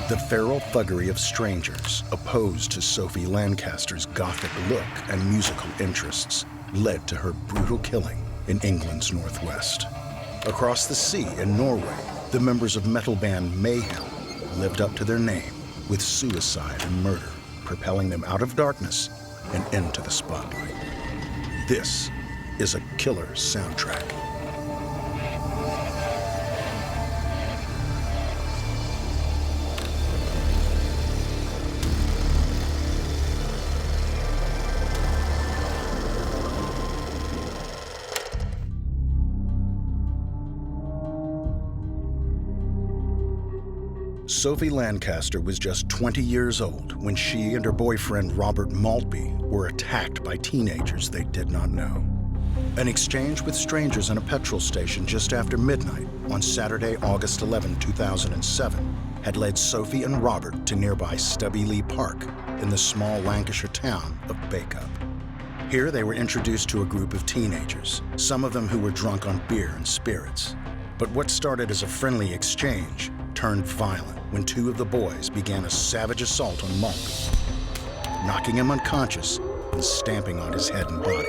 The feral thuggery of strangers, opposed to Sophie Lancaster's Gothic look and musical interests, led to her brutal killing in England's northwest. Across the sea in Norway, the members of metal band Mayhem lived up to their name, with suicide and murder propelling them out of darkness and into the spotlight. This is a killer soundtrack. Sophie Lancaster was just 20 years old when she and her boyfriend Robert Maltby were attacked by teenagers they did not know. An exchange with strangers in a petrol station just after midnight on Saturday, August 11, 2007, had led Sophie and Robert to nearby Stubby Lee Park in the small Lancashire town of Bacup. Here they were introduced to a group of teenagers, some of them who were drunk on beer and spirits. But what started as a friendly exchange turned violent when two of the boys began a savage assault on Maltby, knocking him unconscious and stamping on his head and body.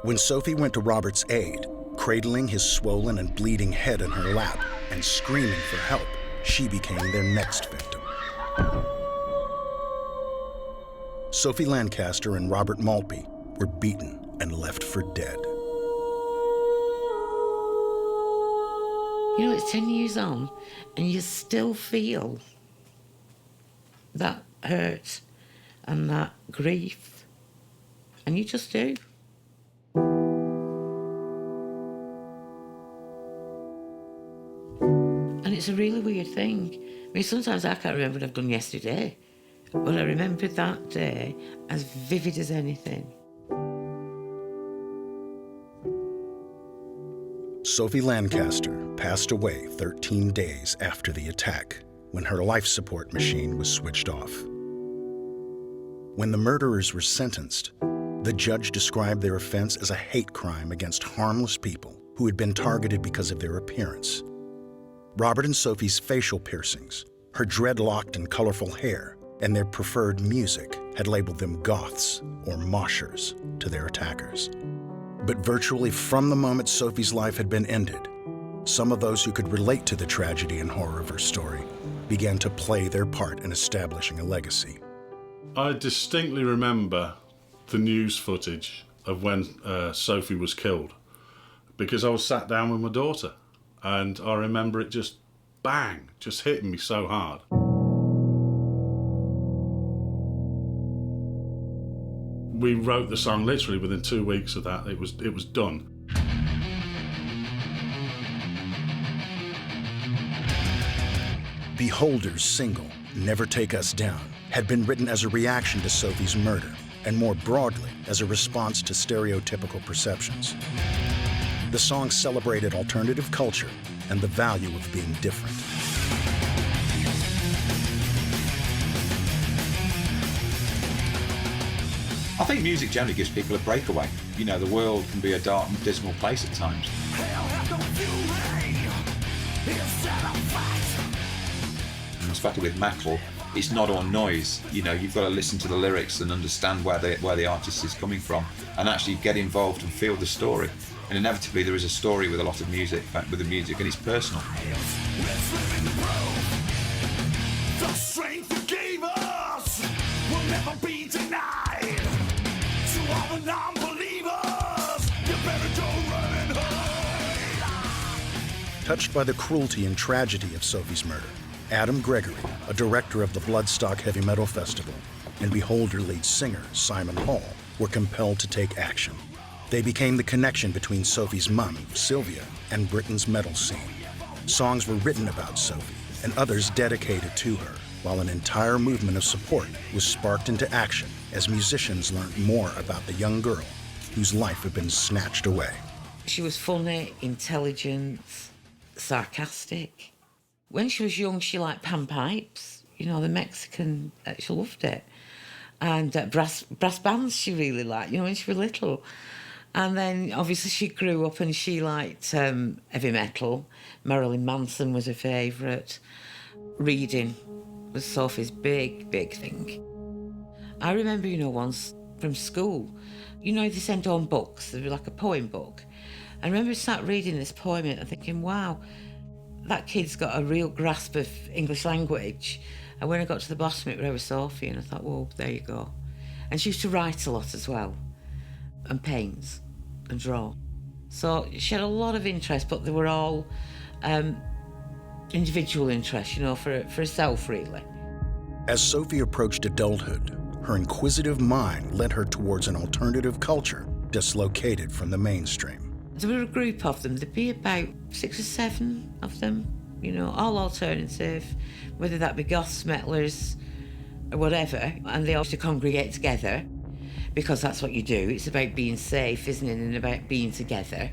When Sophie went to Robert's aid, cradling his swollen and bleeding head in her lap and screaming for help, she became their next victim. Sophie Lancaster and Robert Maltby were beaten and left for dead. You know, it's 10 years on, and you still feel that hurt and that grief. And you just do. And it's a really weird thing. I mean, sometimes I can't remember what I've done yesterday, but I remember that day as vivid as anything. Sophie Lancaster passed away 13 days after the attack, when her life support machine was switched off. When the murderers were sentenced, the judge described their offense as a hate crime against harmless people who had been targeted because of their appearance. Robert and Sophie's facial piercings, her dreadlocked and colorful hair, and their preferred music had labeled them Goths or moshers to their attackers. But virtually from the moment Sophie's life had been ended, some of those who could relate to the tragedy and horror of her story began to play their part in establishing a legacy. I distinctly remember the news footage of when Sophie was killed, because I was sat down with my daughter, and I remember it just bang, just hitting me so hard. We wrote the song literally within 2 weeks of that. It was done. Beholder's single, Never Take Us Down, had been written as a reaction to Sophie's murder, and more broadly, as a response to stereotypical perceptions. The song celebrated alternative culture and the value of being different. I think music generally gives people a breakaway. You know, the world can be a dark and dismal place at times. Especially with metal, it's not all noise. You know, you've got to listen to the lyrics and understand where the artist is coming from, and actually get involved and feel the story. And inevitably, there is a story with a lot of music, with the music, and it's personal. The strength you gave us will never be denied. To all the non-believers, you better go run and hide. Touched by the cruelty and tragedy of Sophie's murder, Adam Gregory, a director of the Bloodstock Heavy Metal Festival, and Beholder lead singer Simon Hall were compelled to take action. They became the connection between Sophie's mum, Sylvia, and Britain's metal scene. Songs were written about Sophie, and others dedicated to her, while an entire movement of support was sparked into action as musicians learned more about the young girl whose life had been snatched away. She was funny, intelligent, sarcastic. When she was young, she liked panpipes. You know, the Mexican, she loved it. And brass bands she really liked, you know, when she was little. And then obviously she grew up and she liked heavy metal. Marilyn Manson was her favourite. Reading was Sophie's big thing. I remember, once from school, they sent home books, they were like a poem book. I remember sat reading this poem and thinking, wow, that kid's got a real grasp of English language. And when I got to the bottom of it, I was Sophie, and I thought, well, there you go. And she used to write a lot as well, and paint and draw. So she had a lot of interest, but they were all individual interests, for herself, really. As Sophie approached adulthood, her inquisitive mind led her towards an alternative culture dislocated from the mainstream. There were a group of them. There'd be about 6 or 7 of them, all alternative, whether that be goths, metalers, or whatever. And they all used to congregate together because that's what you do. It's about being safe, isn't it? And about being together.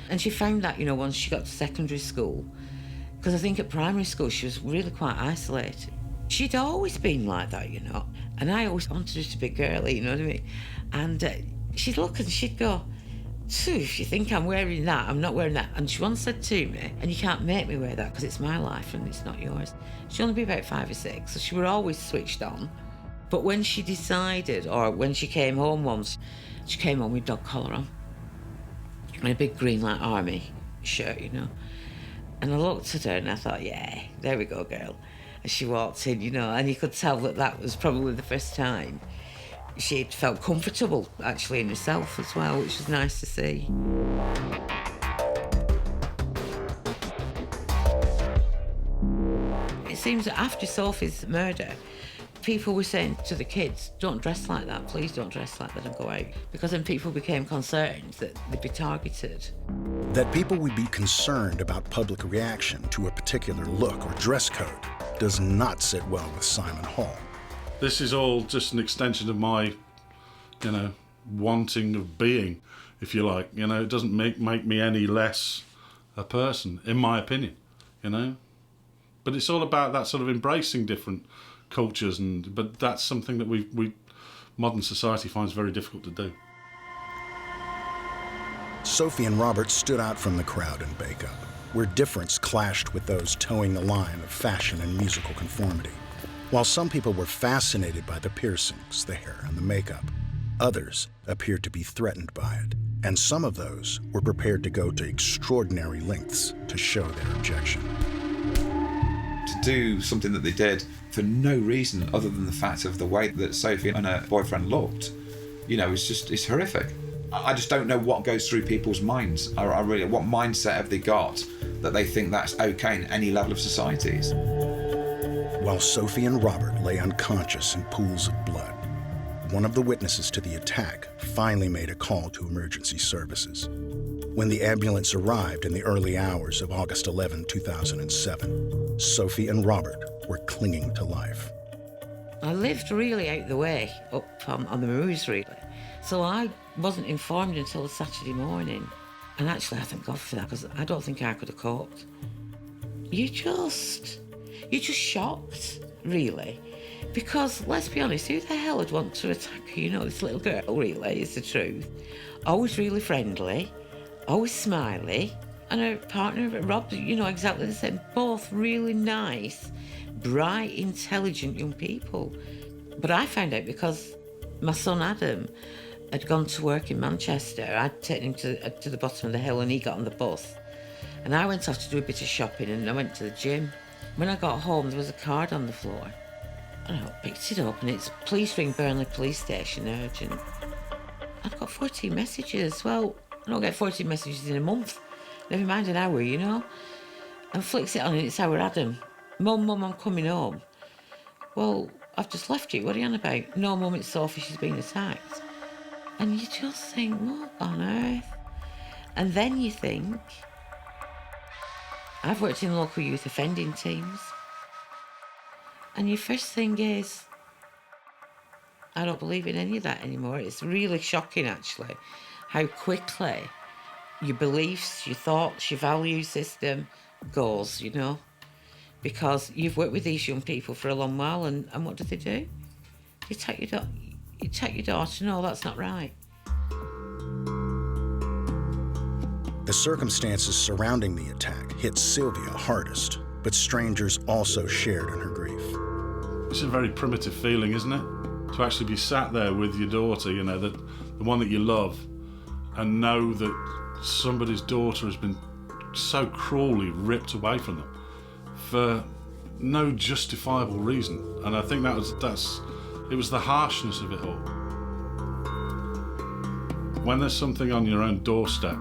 And she found that, once she got to secondary school, because I think at primary school she was really quite isolated. She'd always been like that, and I always wanted her to be girly, you know what I mean? And she'd look and she'd go, "Phew, if you think I'm wearing that, I'm not wearing that." And she once said to me, "And you can't make me wear that because it's my life and it's not yours." She'd only be about 5 or 6, so she were always switched on. But when she decided, or when she came home once, she came home with dog collar on and a big green like army shirt, And I looked at her and I thought, yeah, there we go, girl. As she walked in, and you could tell that was probably the first time she'd felt comfortable, actually, in herself as well, which was nice to see. It seems that after Sophie's murder, people were saying to the kids, "Don't dress like that, please don't dress like that and go out." Because then people became concerned that they'd be targeted. That people would be concerned about public reaction to a particular look or dress code does not sit well with Simon Hall. This is all just an extension of my, wanting of being, if you like. It doesn't make me any less a person, in my opinion, But it's all about that sort of embracing different cultures, but that's something that we modern society finds very difficult to do. Sophie and Robert stood out from the crowd in Bake Up, where difference clashed with those towing the line of fashion and musical conformity. While some people were fascinated by the piercings, the hair, and the makeup, others appeared to be threatened by it, and some of those were prepared to go to extraordinary lengths to show their objection. To do something that they did for no reason other than the fact of the way that Sophie and her boyfriend looked, it's horrific. I just don't know what goes through people's minds. I really, what mindset have they got that they think that's okay in any level of societies? While Sophie and Robert lay unconscious in pools of blood, one of the witnesses to the attack finally made a call to emergency services. When the ambulance arrived in the early hours of August 11, 2007, Sophie and Robert were clinging to life. I lived really out the way, up on the Moors, really. So I wasn't informed until Saturday morning. And actually, I thank God for that, because I don't think I could have coped. You're just shocked, really. Because, let's be honest, who the hell would want to attack her? This little girl, really, is the truth. Always really friendly, always smiley. And her partner, Rob, exactly the same. Both really nice, bright, intelligent young people. But I found out because my son Adam had gone to work in Manchester. I'd taken him to the bottom of the hill and he got on the bus. And I went off to do a bit of shopping and I went to the gym. When I got home, there was a card on the floor. And I picked it up and it's, "Please ring Burnley Police Station, urgent." I've got 14 messages. Well, I don't get 14 messages in a month. Never mind an hour, And flicks it on and it's our Adam. "Mum, I'm coming home." "Well, I've just left you. What are you on about?" "No, Mum, it's Sophie. She's been attacked." And you just think, what on earth? And then you think, I've worked in local youth offending teams. And your first thing is, I don't believe in any of that anymore. It's really shocking, actually, how quickly your beliefs, your thoughts, your value system goes, Because you've worked with these young people for a long while, and what do? You take your daughter. No, that's not right. The circumstances surrounding the attack hit Sylvia hardest, but strangers also shared in her grief. It's a very primitive feeling, isn't it? To actually be sat there with your daughter, you know, the one that you love, and know that somebody's daughter has been so cruelly ripped away from them for no justifiable reason. And I think it was the harshness of it all. When there's something on your own doorstep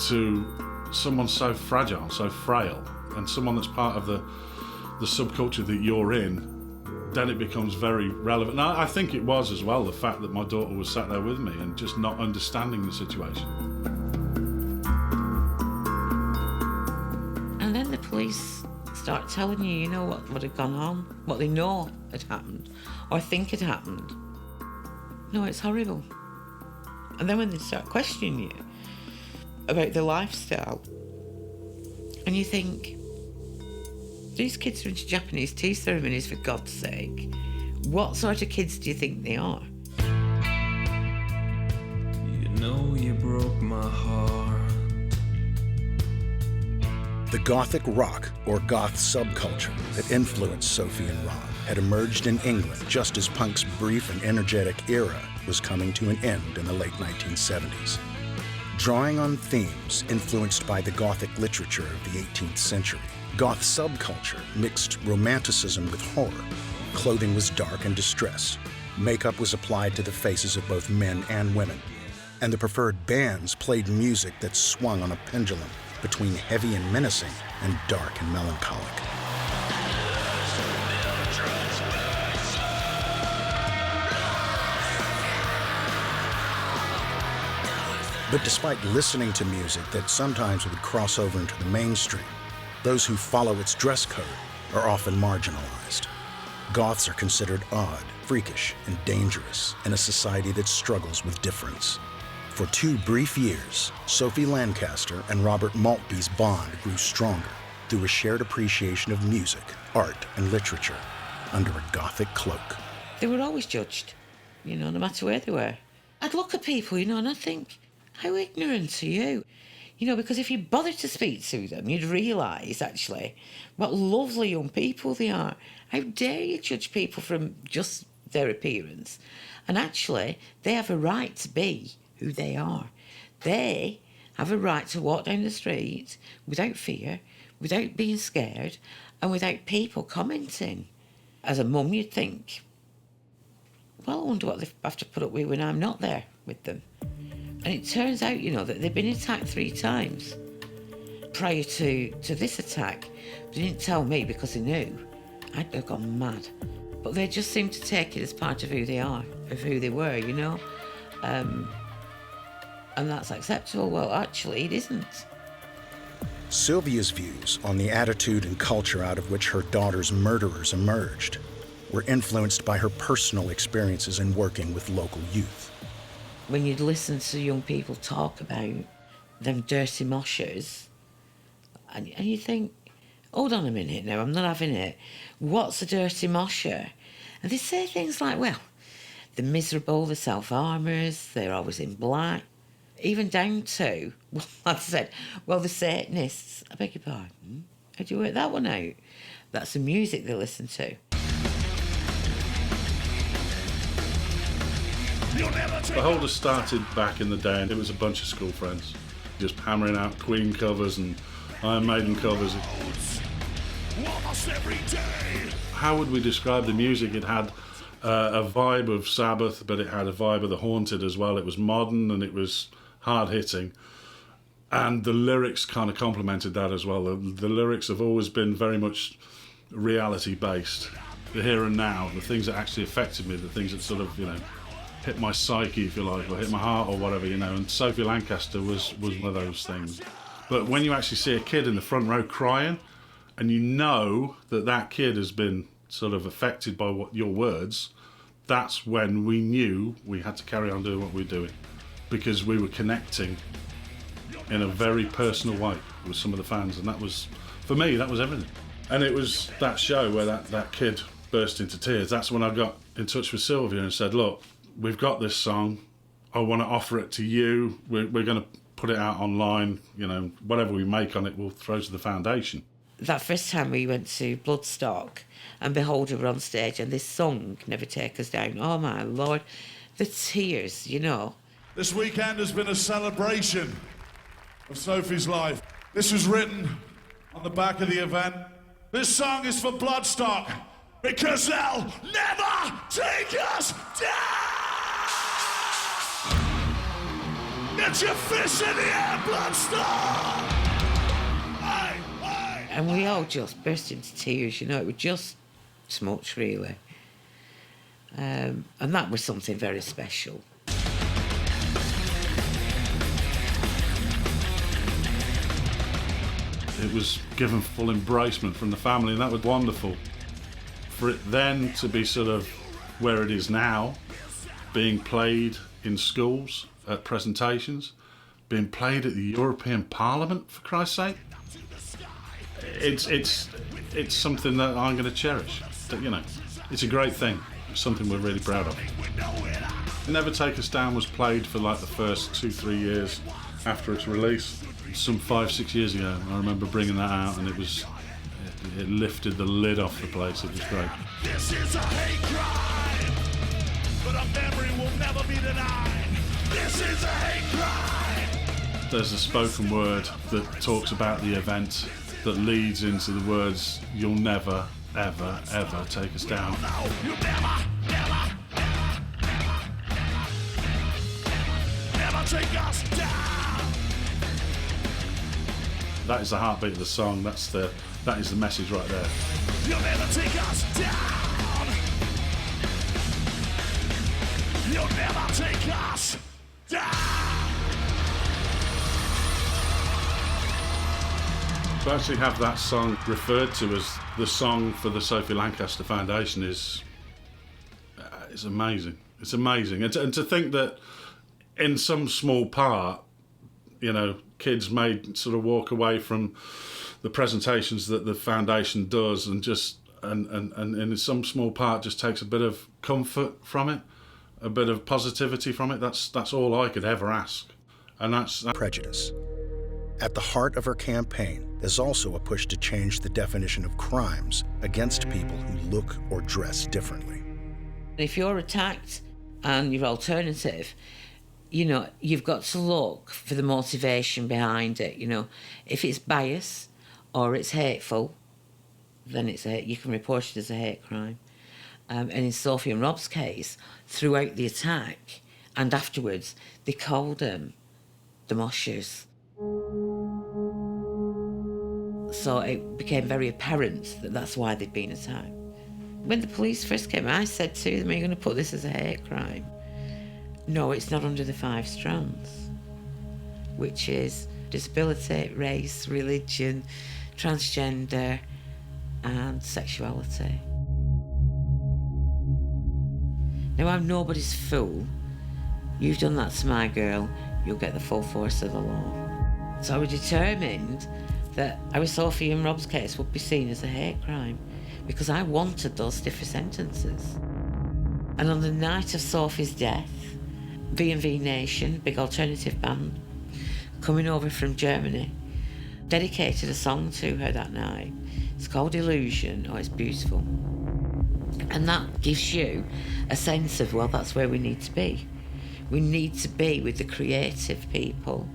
to someone so fragile, so frail, and someone that's part of the subculture that you're in, then it becomes very relevant. And I think it was as well, the fact that my daughter was sat there with me and just not understanding the situation. And then the police start telling you, you know, what had gone on, what they know had happened, or think had happened. No, it's horrible. And then when they start questioning you about their lifestyle, and you think, these kids are into Japanese tea ceremonies, for God's sake. What sort of kids do you think they are? You know you broke my heart. The Gothic rock, or goth subculture, that influenced Sophie and Rob had emerged in England just as punk's brief and energetic era was coming to an end in the late 1970s. Drawing on themes influenced by the Gothic literature of the 18th century, goth subculture mixed romanticism with horror. Clothing was dark and distressed. Makeup was applied to the faces of both men and women. And the preferred bands played music that swung on a pendulum between heavy and menacing and dark and melancholic. But despite listening to music that sometimes would cross over into the mainstream, those who follow its dress code are often marginalized. Goths are considered odd, freakish, and dangerous in a society that struggles with difference. For 2 brief years, Sophie Lancaster and Robert Maltby's bond grew stronger through a shared appreciation of music, art, and literature under a Gothic cloak. They were always judged, you know, no matter where they were. I'd look at people, you know, and I'd think, how ignorant are you? You know, because if you bothered to speak to them, you'd realise, actually, what lovely young people they are. How dare you judge people from just their appearance? And actually, they have a right to be who they are. They have a right to walk down the street without fear, without being scared, and without people commenting. As a mum, you'd think, well, I wonder what they have to put up with when I'm not there with them. And it turns out, you know, that they've been attacked 3 times prior to this attack. They didn't tell me because they knew. I'd have gone mad. But they just seemed to take it as part of who they are, of who they were, you know. And that's acceptable. Well, actually, it isn't. Sylvia's views on the attitude and culture out of which her daughter's murderers emerged were influenced by her personal experiences in working with local youth. When you'd listen to young people talk about them dirty moshers, and you think, hold on a minute now, I'm not having it. What's a dirty mosher? And they say things like, well, they're miserable, they're self-harmers, they're always in black. Even down to, well, like I said, well, the Satanists. I beg your pardon? How do you work that one out? That's the music they listen to. The whole just started back in the day, and it was a bunch of school friends just hammering out Queen covers and Iron Maiden covers. How would we describe the music? It had a vibe of Sabbath, but it had a vibe of The Haunted as well. It was modern and it was hard-hitting. And the lyrics kind of complemented that as well. The lyrics have always been very much reality-based. The here and now, the things that actually affected me, the things that sort of, you know, hit my psyche, if you like, or hit my heart or whatever, you know. And Sophie Lancaster was one of those things. But when you actually see a kid in the front row crying, and you know that that kid has been sort of affected by your words, that's when we knew we had to carry on doing what we were doing, because we were connecting in a very personal way with some of the fans. And that was, for me, that was everything. And it was that show where that kid burst into tears. That's when I got in touch with Sylvia and said, look, we've got this song, I want to offer it to you, we're going to put it out online, you know, whatever we make on it, we'll throw to the foundation. That first time we went to Bloodstock and Beholder were on stage and this song, Never Take Us Down, oh my Lord, the tears, you know. This weekend has been a celebration of Sophie's life. This was written on the back of the event. This song is for Bloodstock because they'll never take us down! Get your fists in the air, Bloodstock! Hey, hey. And we all just burst into tears, you know, it was just so much, really. And that was something very special. It was given full embracement from the family, and that was wonderful. For it then to be sort of where it is now, being played in schools, at presentations, being played at the European Parliament, for Christ's sake, it's something that I'm going to cherish. You know, it's a great thing. It's something we're really proud of. Never Take Us Down was played for like the first 2-3 years after its release. Some 5-6 years ago, I remember bringing that out, and it lifted the lid off the place. It was great. This is a hate crime, but a memory will never be denied. This is a hate crime. There's a spoken word that talks about the event that leads into the words, "You'll never, ever, ever take us down." No, you never, never, never take us down. That is the heartbeat of the song. That is the message right there. You'll never take us down. You'll never take us down. To actually have that song referred to as the song for the Sophie Lancaster Foundation is amazing. It's amazing, and to think that in some small part, you know, kids may sort of walk away from the presentations that the foundation does and in some small part just takes a bit of comfort from it, a bit of positivity from it. That's all I could ever ask, and that's Prejudice. At the heart of her campaign is also a push to change the definition of crimes against people who look or dress differently. If you're attacked and you're alternative, you know, you've got to look for the motivation behind it, you know. If it's bias or it's hateful, then you can report it as a hate crime. And in Sophie and Rob's case, throughout the attack and afterwards, they called them the moshers. So it became very apparent that that's why they'd been attacked. When the police first came, I said to them, "Are you going to put this as a hate crime?" No, it's not under the 5 strands, which is disability, race, religion, transgender, and sexuality. Now, I'm nobody's fool. You've done that to my girl, you'll get the full force of the law. So I was determined that our Sophie and Rob's case would be seen as a hate crime because I wanted those stiffer sentences. And on the night of Sophie's death, V&V Nation, big alternative band, coming over from Germany, dedicated a song to her that night. It's called Illusion. Oh, it's beautiful. And that gives you a sense of, well, that's where we need to be. We need to be with the creative people,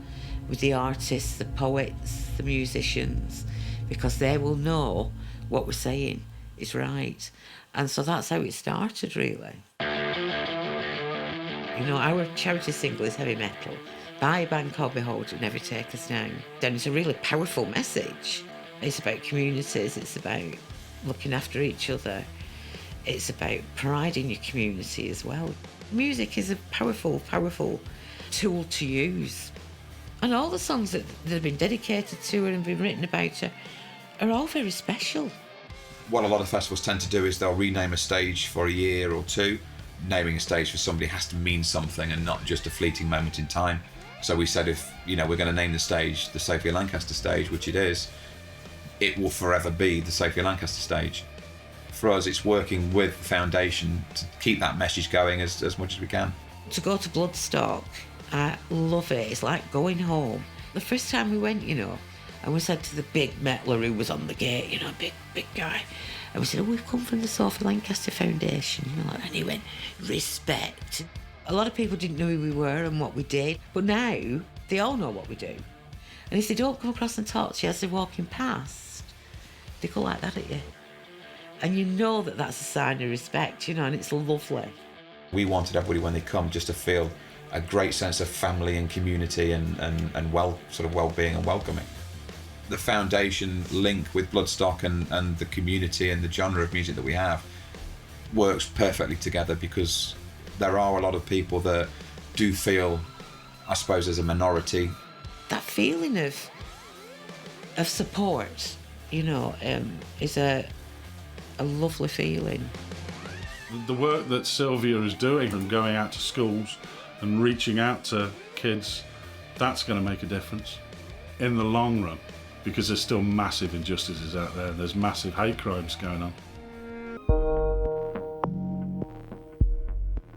with the artists, the poets, the musicians, because they will know what we're saying is right. And so that's how it started, really. You know, our charity single is Heavy Metal by a band called Beholder, Never Take Us Down. Then it's a really powerful message. It's about communities, it's about looking after each other. It's about pride in your community as well. Music is a powerful, powerful tool to use. And all the songs that have been dedicated to her and been written about her are all very special. What a lot of festivals tend to do is they'll rename a stage for a year or two. Naming a stage for somebody has to mean something and not just a fleeting moment in time. So we said, if we're going to name the stage the Sophie Lancaster stage, which it is, it will forever be the Sophie Lancaster stage. For us, it's working with the foundation to keep that message going as much as we can. To go to Bloodstock I love it. It's like going home. The first time we went, and we said to the big metaler who was on the gate, big guy, and we said, we've come from the Sophie Lancaster Foundation, and he went, respect. A lot of people didn't know who we were and what we did, but now they all know what we do. And if they don't come across and talk to you as they're walking past, they go like that at you. And you know that that's a sign of respect, and it's lovely. We wanted everybody when they come just to feel a great sense of family and community and well-being and welcoming. The foundation link with Bloodstock and the community and the genre of music that we have works perfectly together, because there are a lot of people that do feel, I suppose, as a minority. That feeling of support, is a lovely feeling. The work that Sylvia is doing and going out to schools and reaching out to kids, that's going to make a difference in the long run, because there's still massive injustices out there. There's massive hate crimes going on.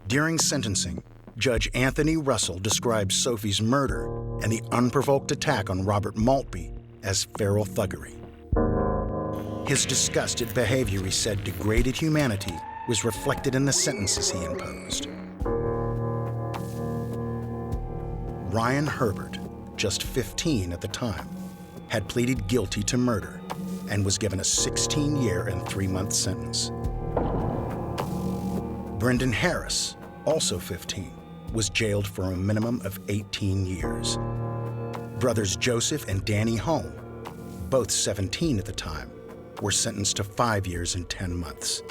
During sentencing, Judge Anthony Russell described Sophie's murder and the unprovoked attack on Robert Maltby as feral thuggery. His disgust at behavior he said degraded humanity was reflected in the sentences he imposed. Ryan Herbert, just 15 at the time, had pleaded guilty to murder and was given a 16-year and 3-month sentence. Brendan Harris, also 15, was jailed for a minimum of 18 years. Brothers Joseph and Danny Holm, both 17 at the time, were sentenced to 5 years and 10 months.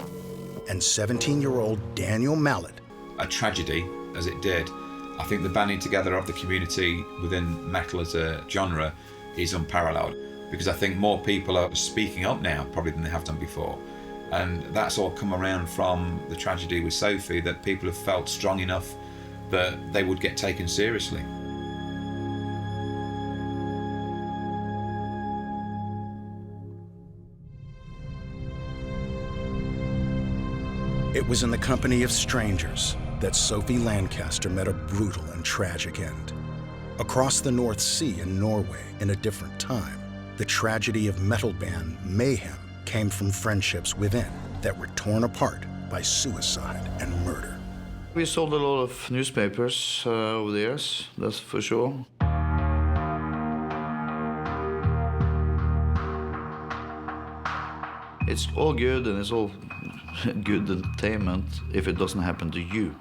And 17-year-old Daniel Mallet. A tragedy, as it did. I think the banding together of the community within metal as a genre is unparalleled, because I think more people are speaking up now probably than they have done before. And that's all come around from the tragedy with Sophie, that people have felt strong enough that they would get taken seriously. It was in the company of strangers that Sophie Lancaster met a brutal and tragic end. Across the North Sea in Norway in a different time, the tragedy of metal band Mayhem came from friendships within that were torn apart by suicide and murder. We sold a lot of newspapers over the years, that's for sure. It's all good and it's all good entertainment if it doesn't happen to you.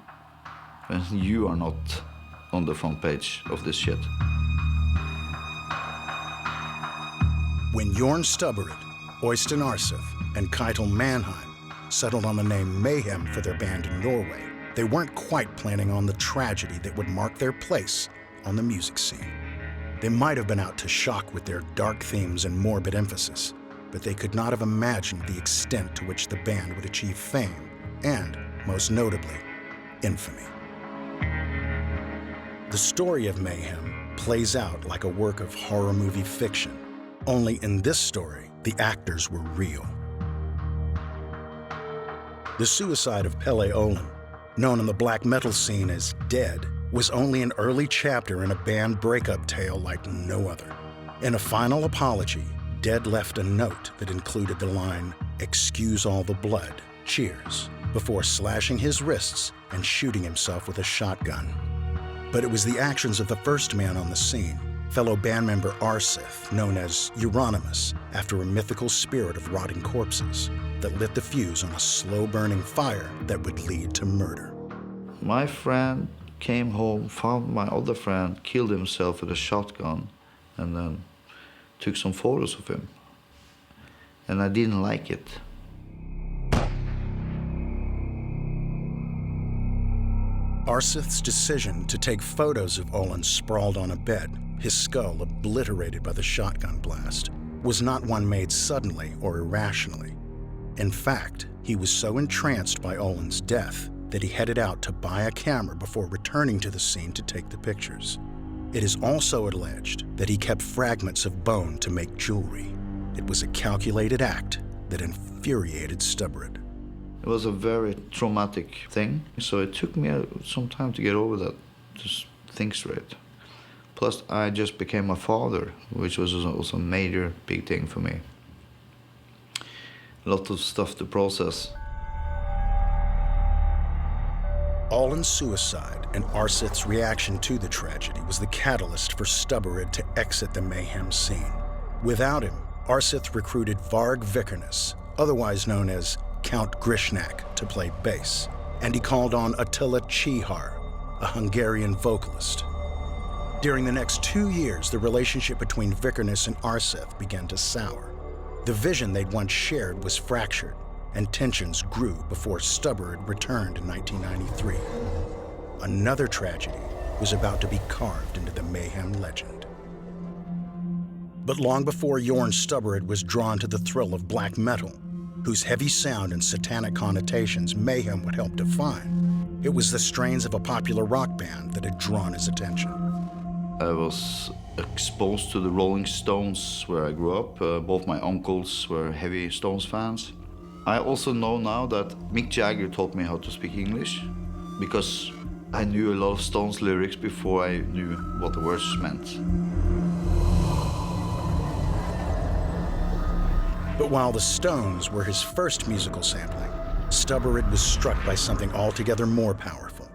And you are not on the front page of this shit. When Jorn Stubberud, Øystein Arseth, and Keitel Mannheim settled on the name Mayhem for their band in Norway, they weren't quite planning on the tragedy that would mark their place on the music scene. They might have been out to shock with their dark themes and morbid emphasis, but they could not have imagined the extent to which the band would achieve fame and, most notably, infamy. The story of Mayhem plays out like a work of horror movie fiction, only in this story, the actors were real. The suicide of Pelle Olin, known in the black metal scene as Dead, was only an early chapter in a band breakup tale like no other. In a final apology, Dead left a note that included the line, "Excuse all the blood, cheers," before slashing his wrists and shooting himself with a shotgun. But it was the actions of the first man on the scene, fellow band member Arseth, known as Euronymous, after a mythical spirit of rotting corpses, that lit the fuse on a slow-burning fire that would lead to murder. My friend came home, found my other friend, killed himself with a shotgun, and then took some photos of him. And I didn't like it. Arseth's decision to take photos of Olin sprawled on a bed, his skull obliterated by the shotgun blast, was not one made suddenly or irrationally. In fact, he was so entranced by Olin's death that he headed out to buy a camera before returning to the scene to take the pictures. It is also alleged that he kept fragments of bone to make jewelry. It was a calculated act that infuriated Stubberud. It was a very traumatic thing, so it took me some time to get over that, just think straight. Plus, I just became a father, which was also a major, big thing for me. A lot of stuff to process. Olin's suicide and Arseth's reaction to the tragedy was the catalyst for Stubberud to exit the mayhem scene. Without him, Arseth recruited Varg Vikernes, otherwise known as Count Grishnak, to play bass, and he called on Attila Csihar, a Hungarian vocalist. During the next 2 years, the relationship between Vikernes and Arseth began to sour. The vision they'd once shared was fractured, and tensions grew before Stubberud returned in 1993. Another tragedy was about to be carved into the mayhem legend. But long before Jorn Stubberud was drawn to the thrill of black metal, whose heavy sound and satanic connotations mayhem would help define, it was the strains of a popular rock band that had drawn his attention. I was exposed to the Rolling Stones where I grew up. Both my uncles were heavy Stones fans. I also know now that Mick Jagger taught me how to speak English because I knew a lot of Stones lyrics before I knew what the words meant. But while the Stones were his first musical sampling, Stubberud was struck by something altogether more powerful.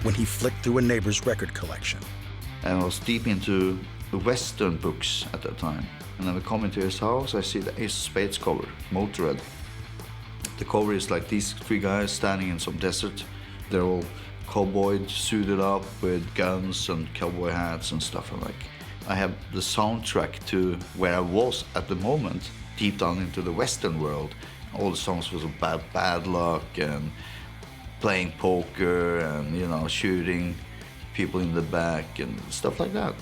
When he flicked through a neighbor's record collection. I was deep into the Western books at that time. And then we come into his house, I see the Ace of Spades cover, Motörhead. The cover is like these three guys standing in some desert. They're all cowboyed, suited up with guns and cowboy hats and stuff. And like, I have the soundtrack to where I was at the moment, deep down into the Western world. All the songs was about bad luck and playing poker and, you know, shooting people in the back and stuff like that.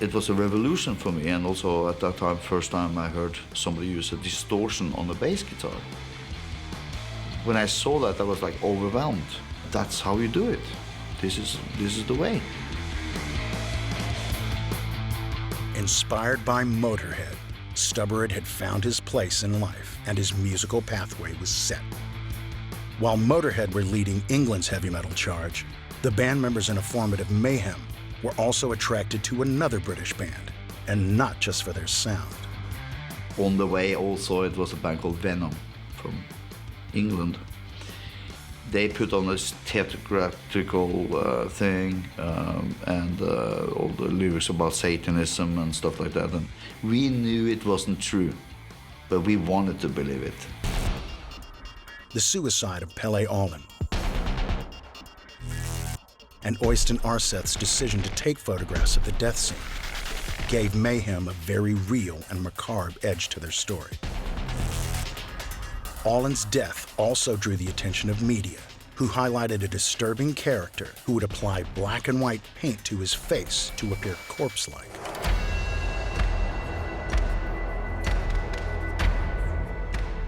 It was a revolution for me, and also at that time, first time I heard somebody use a distortion on the bass guitar. When I saw that, I was like overwhelmed. That's how you do it. This is the way. Inspired by Motörhead, Stubberud had found his place in life, and his musical pathway was set. While Motörhead were leading England's heavy metal charge, the band members in a formative mayhem were also attracted to another British band, and not just for their sound. On the way also, it was a band called Venom from England. They put on this theatrical thing and all the lyrics about Satanism and stuff like that. And we knew it wasn't true, but we wanted to believe it. The suicide of Pelle Olin and Oystein Arseth's decision to take photographs of the death scene gave mayhem a very real and macabre edge to their story. Olin's death also drew the attention of media, who highlighted a disturbing character who would apply black and white paint to his face to appear corpse-like.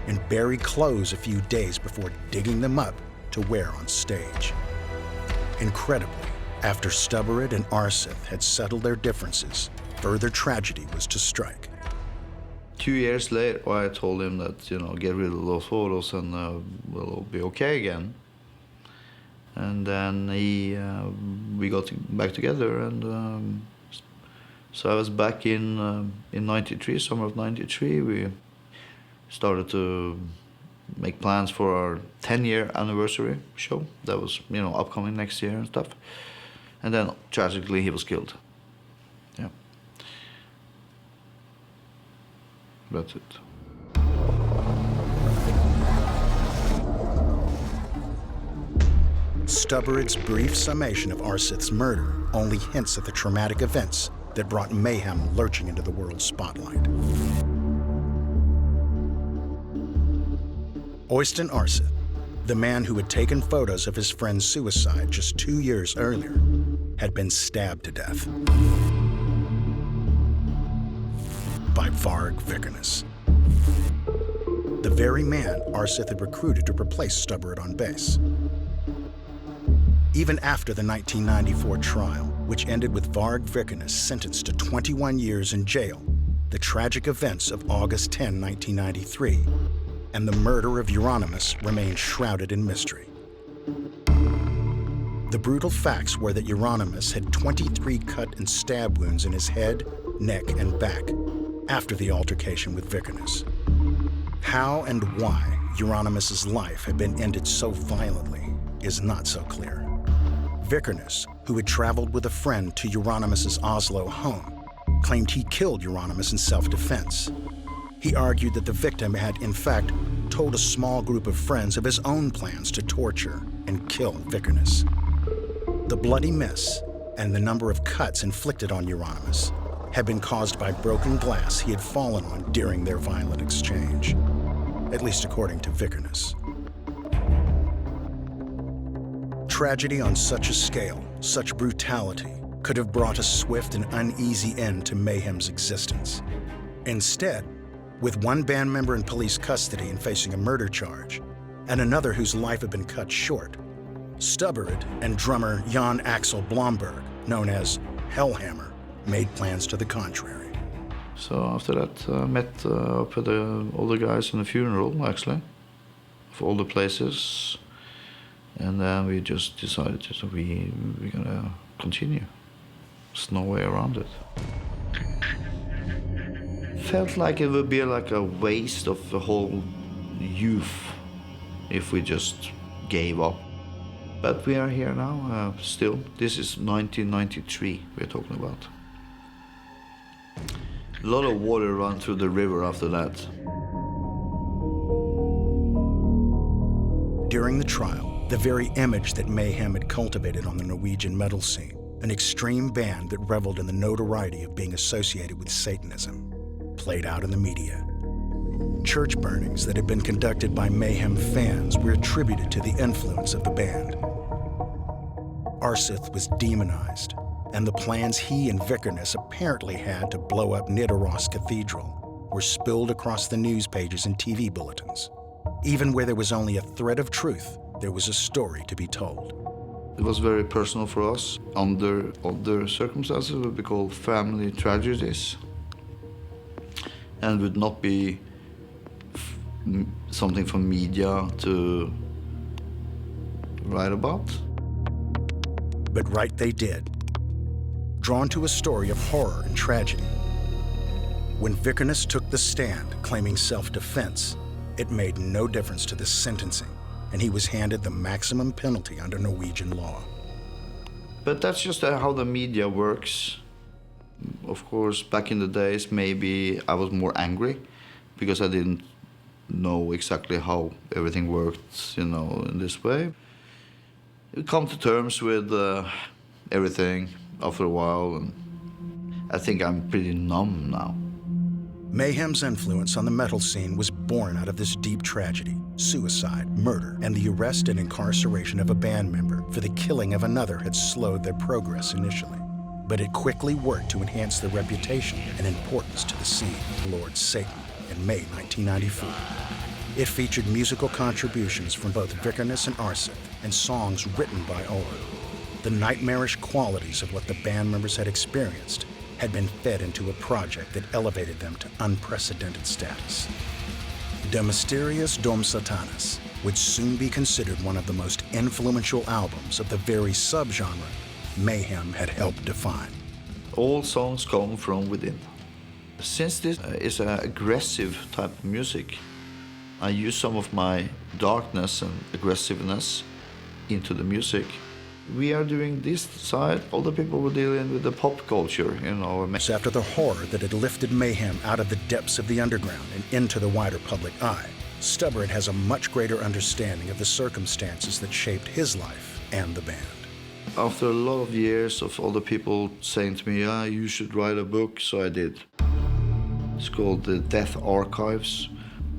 And bury clothes a few days before digging them up to wear on stage. Incredibly, after Stubberud and Arseth had settled their differences, further tragedy was to strike. 2 years later, I told him that, you know, get rid of those photos and we'll be okay again. And then we got back together, and so I was back in '93, summer of '93. We started to make plans for our 10-year anniversary show that was, you know, upcoming next year and stuff. And then tragically he was killed. Yeah. That's it. Stubberud's brief summation of Arseth's murder only hints at the traumatic events that brought mayhem lurching into the world's spotlight. Oystein Arseth, the man who had taken photos of his friend's suicide just 2 years earlier, had been stabbed to death by Varg Vikernes, the very man Arseth had recruited to replace Stubberud on bass. Even after the 1994 trial, which ended with Varg Vikernes sentenced to 21 years in jail, the tragic events of August 10, 1993, and the murder of Euronymous remained shrouded in mystery. The brutal facts were that Euronymous had 23 cut and stab wounds in his head, neck, and back after the altercation with Vikernes. How and why Euronymous' life had been ended so violently is not so clear. Vikernes, who had traveled with a friend to Euronymous' Oslo home, claimed he killed Euronymous in self-defense. He argued that the victim had, in fact, told a small group of friends of his own plans to torture and kill Vikernes. The bloody mess and the number of cuts inflicted on Euronymous had been caused by broken glass he had fallen on during their violent exchange, at least according to Vikernes. Tragedy on such a scale, such brutality, could have brought a swift and uneasy end to Mayhem's existence. Instead, with one band member in police custody and facing a murder charge, and another whose life had been cut short, Stubborud and drummer Jan Axel Blomberg, known as Hellhammer, made plans to the contrary. So after that, I met up with all the guys in the funeral, actually, of all the places. And then we just decided that we're gonna continue. There's no way around it. Felt like it would be like a waste of the whole youth if we just gave up. But we are here now, still. This is 1993 we're talking about. A lot of water ran through the river after that. During the trial, the very image that Mayhem had cultivated on the Norwegian metal scene, an extreme band that reveled in the notoriety of being associated with Satanism, played out in the media. Church burnings that had been conducted by Mayhem fans were attributed to the influence of the band. Arseth was demonized, and the plans he and Vikernes apparently had to blow up Nidaros Cathedral were spilled across the news pages and TV bulletins. Even where there was only a thread of truth, there was a story to be told. It was very personal for us. Under other circumstances, it would be called family tragedies, and would not be something for media to write about. But write they did, drawn to a story of horror and tragedy. When Vikernes took the stand claiming self-defense, it made no difference to the sentencing, and he was handed the maximum penalty under Norwegian law. But that's just how the media works. Of course, back in the days, maybe I was more angry because I didn't know exactly how everything worked, in this way. You come to terms with everything after a while, and I think I'm pretty numb now. Mayhem's influence on the metal scene was born out of this deep tragedy, suicide, murder, and the arrest and incarceration of a band member for the killing of another had slowed their progress initially. But it quickly worked to enhance their reputation and importance to the scene, Lord Satan, in May 1994. It featured musical contributions from both Vikernes and Arseth and songs written by Ola. The nightmarish qualities of what the band members had experienced had been fed into a project that elevated them to unprecedented status. De Mysteriis Dom Satanas would soon be considered one of the most influential albums of the very subgenre Mayhem had helped define. All songs come from within. Since this is an aggressive type of music, I use some of my darkness and aggressiveness into the music. We are doing this side, all the people were dealing with the pop culture, After the horror that had lifted Mayhem out of the depths of the underground and into the wider public eye, Stubborud has a much greater understanding of the circumstances that shaped his life and the band. After a lot of years of all the people saying to me, you should write a book, so I did. It's called The Death Archives.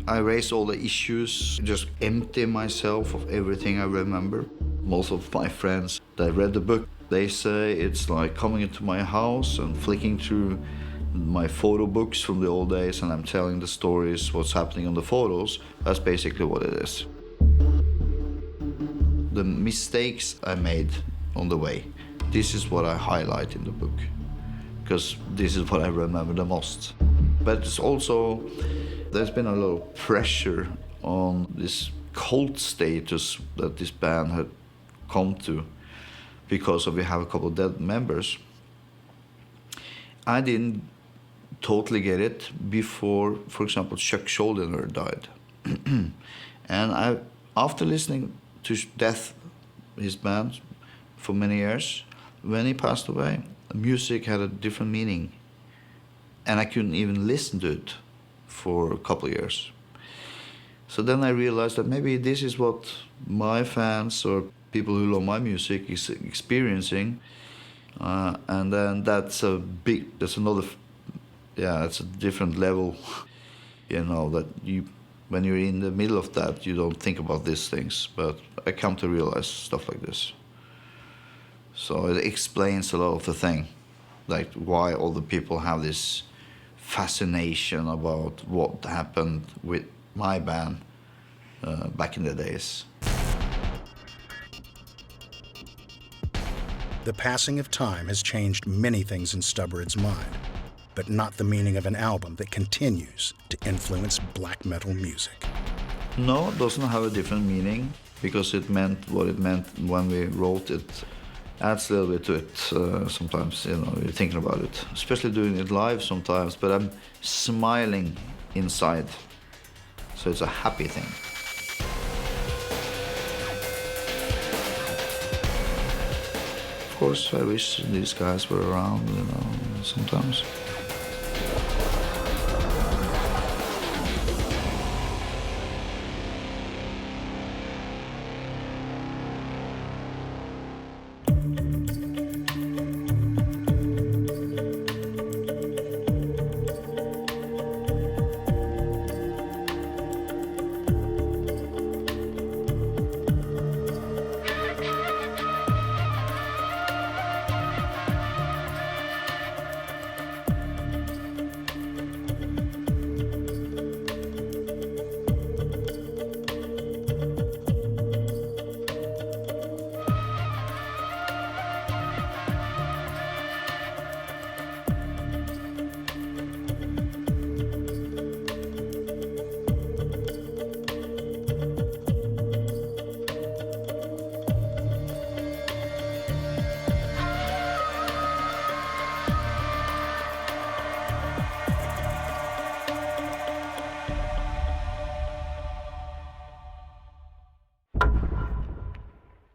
I erase all the issues, just empty myself of everything I remember. Most of my friends that read the book, they say it's like coming into my house and flicking through my photo books from the old days, and I'm telling the stories, what's happening on the photos. That's basically what it is. The mistakes I made on the way, this is what I highlight in the book, because this is what I remember the most. But it's also, there's been a lot of pressure on this cult status that this band had come to. because we have a couple of dead members. I didn't totally get it before, for example, Chuck Schuldiner died. And after listening to Death, his band, for many years, when he passed away, music had a different meaning. And I couldn't even listen to it for a couple of years. So then I realized that maybe this is what my fans or people who love my music is experiencing. And then that's it's a different level, that when you're in the middle of that, you don't think about these things. But I come to realize stuff like this. So it explains a lot of the thing, like why all the people have this fascination about what happened with my band back in the days. The passing of time has changed many things in Stubberud's mind, but not the meaning of an album that continues to influence black metal music. No, it doesn't have a different meaning because it meant what it meant when we wrote it. Adds a little bit to it sometimes, you're thinking about it, especially doing it live sometimes, but I'm smiling inside, so it's a happy thing. Of course, I wish these guys were around, sometimes.